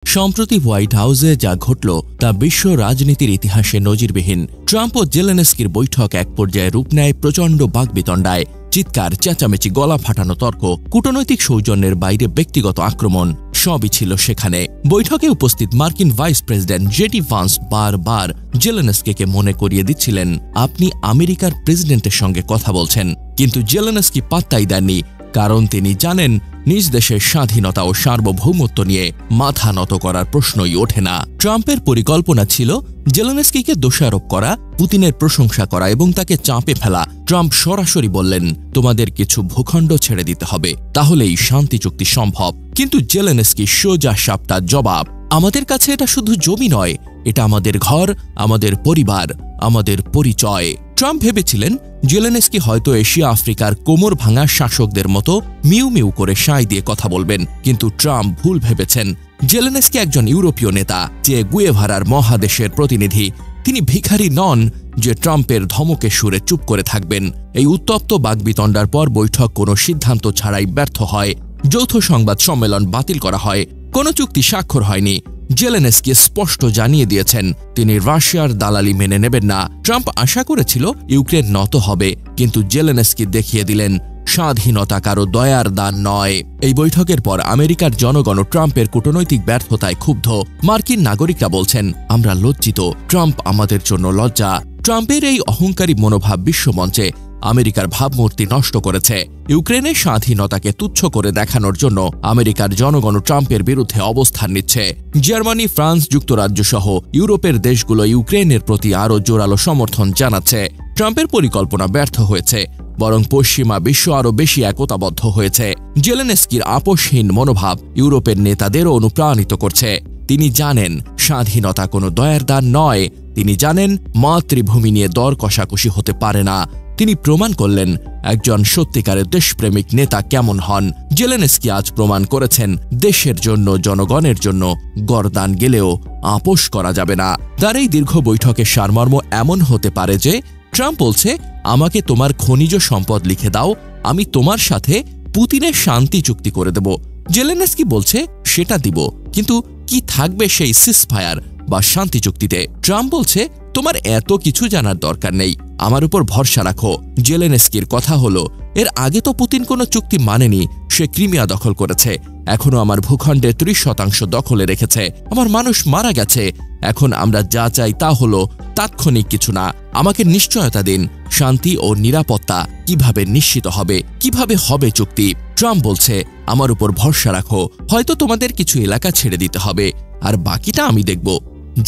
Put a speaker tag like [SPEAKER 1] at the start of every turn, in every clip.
[SPEAKER 1] সম্প্রতি হোয়াইট হাউসে যা ঘটল তা বিশ্ব রাজনীতির ইতিহাসে নজিরবিহীন। ট্রাম্প ও জেলেনস্কির বৈঠক এক পর্যায়ে রূপ নেয় প্রচণ্ড বাকবিতণ্ডায়। চিৎকার, চেঁচামেচি, গলা ফাটানো তর্ক, কূটনৈতিক সৌজন্যের বাইরে ব্যক্তিগত আক্রমণ সবই ছিল সেখানে। বৈঠকে উপস্থিত মার্কিন ভাইস প্রেসিডেন্ট জেডি ভান্স বারবার জেলেনস্কিকে মনে করিয়ে দিচ্ছিলেন, আপনি আমেরিকার প্রেসিডেন্টের সঙ্গে কথা বলছেন। কিন্তু জেলেনস্কি পাত্তাই দেননি, কারণ তিনি জানেন নিজ দেশের স্বাধীনতা ও সার্বভৌমত্ব নিয়ে মাথা নত করার প্রশ্নই ওঠে না। ট্রাম্পের পরিকল্পনা ছিল জেলেনস্কিকে দোষারোপ করা, পুতিনের প্রশংসা করা এবং তাকে চাপে ফেলা। ট্রাম্প সরাসরি বললেন, তোমাদের কিছু ভূখণ্ড ছেড়ে দিতে হবে, তাহলেই শান্তি চুক্তি সম্ভব। কিন্তু জেলেনস্কি সোজা সাপটা জবাব, আমাদের কাছে এটা শুধু জমি নয়, এটা আমাদের ঘর, আমাদের পরিবার, আমাদের পরিচয়। ট্রাম্প ভেবেছিলেন জেলেনস্কি হয়তো এশিয়া আফ্রিকার কোমর ভাঙা শাসকদের মতো মিউ মিউ করে সায় দিয়ে কথা বলবেন, কিন্তু ট্রাম্প ভুল ভেবেছেন। জেলেনস্কি একজন ইউরোপীয় নেতা, যে গুয়েভারার মহাদেশের প্রতিনিধি। তিনি ভিখারি নন যে ট্রাম্পের ধমকে সুরে চুপ করে থাকবেন। এই উত্তপ্ত বাকবিতণ্ডার পর বৈঠক কোনো সিদ্ধান্ত ছাড়াই ব্যর্থ হয়। যৌথ সংবাদ সম্মেলন বাতিল করা হয়, কোনো চুক্তি স্বাক্ষর হয়নি। জেলেনস্কি স্পষ্ট জানিয়ে দিয়েছেন তিনি রাশিয়ার দালালি মেনে নেবেন না। ট্রাম্প আশা করেছিল ইউক্রেন নত হবে, কিন্তু জেলেনস্কি দেখিয়ে দিলেন স্বাধীনতা কারো দয়ার দান নয়। এই বৈঠকের পর আমেরিকার জনগণ ট্রাম্পের কূটনৈতিক ব্যর্থতায় ক্ষুব্ধ। মার্কিন নাগরিকরা বলছেন, আমরা লজ্জিত, ট্রাম্প আমাদের জন্য লজ্জা। ট্রাম্পের এই অহংকারী মনোভাব বিশ্বমঞ্চে আমেরিকার ভাবমূর্তি নষ্ট করেছে। ইউক্রেনের স্বাধীনতাকে তুচ্ছ করে দেখানোর জন্য আমেরিকার জনগণ ট্রাম্পের বিরুদ্ধে অবস্থান নিচ্ছে। জার্মানি, ফ্রান্স, যুক্তরাজ্য সহ ইউরোপের দেশগুলো ইউক্রেনের প্রতি আরও জোরালো সমর্থন জানাচ্ছে। ট্রাম্পের পরিকল্পনা ব্যর্থ হয়েছে, বরং পশ্চিমা বিশ্ব আরও বেশি একতাবদ্ধ হয়েছে। জেলেনস্কির আপোষহীন মনোভাব ইউরোপের নেতাদেরও অনুপ্রাণিত করছে। তিনি জানেন স্বাধীনতা কোনো দয়ার দান নয়। তিনি জানেন মাতৃভূমি নিয়ে দর কষাকষি হতে পারে না। তিনি প্রমাণ করলেন একজন সত্যিকারের দেশপ্রেমিক নেতা কেমন হন। জেলেনস্কি আজ প্রমাণ করেছেন দেশের জন্য, জনগণের জন্য গরদান গেলেও আপোষ করা যাবে না। তার এই দীর্ঘ বৈঠকের সারমর্ম এমন হতে পারে যে ট্রাম্প বলছে, আমাকে তোমার খনিজ সম্পদ লিখে দাও, আমি তোমার সাথে পুতিনের শান্তি চুক্তি করে দেব। জেলেনস্কি বলছে, সেটা দিব, কিন্তু কি থাকবে সেই সিজফায়ার বা শান্তি চুক্তিতে? ট্রাম্প বলছে, তোমার এত কিছু জানার দরকার নেই, আমার উপর ভরসা রাখো। জেলেনস্কির কথা হলো, এর আগে তো পুতিন কোনো চুক্তি মানেনি। সে ক্রিমিয়া দখল করেছে, এখনো আমার ভূখণ্ডের 30% দখলে রেখেছে। আমার মানুষ মারা গেছে। এখন আমরা যা চাই তা হলো তাৎক্ষণিক কিছু না, আমাকে নিশ্চয়তা দিন। শান্তি ও নিরাপত্তা কিভাবে নিশ্চিত হবে, কিভাবে হবে চুক্তি? ট্রাম্প বলছে, আমার উপর ভরসা রাখো, হয়তো তোমাদের কিছু এলাকা ছেড়ে দিতে হবে, আর বাকিটা আমি দেখব।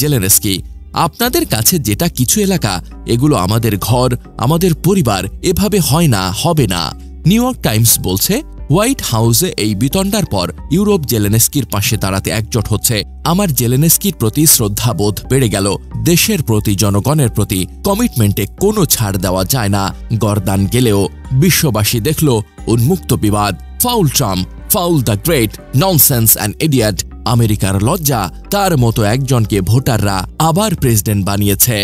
[SPEAKER 1] জেলেনস্কি, আপনাদের কাছে যেটা কিছু এলাকা, এগুলো আমাদের ঘর, আমাদের পরিবার, এভাবে হয় না, হবে না। নিউ ইয়র্ক টাইমস বলছে, হোয়াইট হাউসে এই বিতণ্ডার পর ইউরোপ জেলেনস্কির পাশে দাঁড়াতে একজোট হচ্ছে। আমার জেলেনস্কির প্রতি শ্রদ্ধাবোধ বেড়ে গেল। দেশের প্রতি, জনগণের প্রতি কমিটমেন্টে কোনো ছাড় দেওয়া যায় না। গরদান গেলেও বিশ্ববাসী দেখল উন্মুক্ত বিবাদ। Foul Trump, foul the great, nonsense and idiot. আমেরিকার লজ্জা, তার মতো একজনকে ভোটাররা আবার প্রেসিডেন্ট বানিয়েছে।